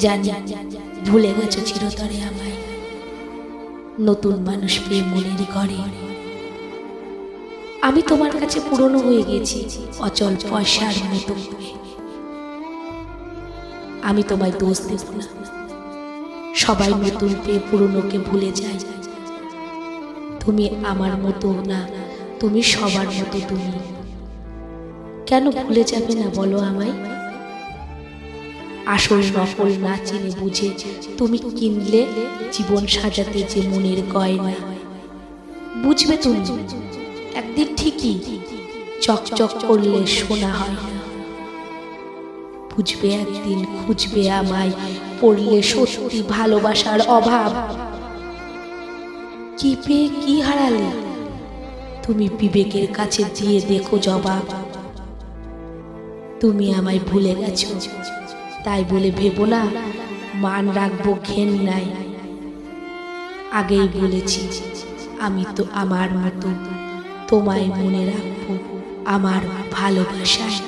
জানি ভুলে গেছো চিরতরে আমায়, নতুন মানুষ পেয়ে মনের ঘরে। আমি তোমার কাছে পুরনো হয়ে গেছি, অচল পয়সার মতো। আমি তোমায় দোষ দেব না, সবাই নতুন পেয়ে পুরনোকে ভুলে যায়। তুমি আমার মতো না, তুমি সবার মতো। তুমি কেন ভুলে যাবে না বলো আমায়? আসল নকল না চিনে বুঝে তুমি কিনলে জীবন সাজাতে যে মনের গয়না। বুঝবে তুমি একদিন ঠিকই, চকচক করলে সোনা হয় না। বুঝবে একদিন, খুঁজবে আমায়, পড়লে সত্যি ভালোবাসার অভাব। কি পেয়ে কি হারালে তুমি বিবেকের কাছে দিয়ে দেখো জবাব। তুমি আমায় ভুলে গেছো তাই বলে ভেবো না মান রাখবো ঘেন নাই। আগেই বলেছি আমি তো আমার মতো, তোমায় মনে রাখবো আমার ভালোবাসায়।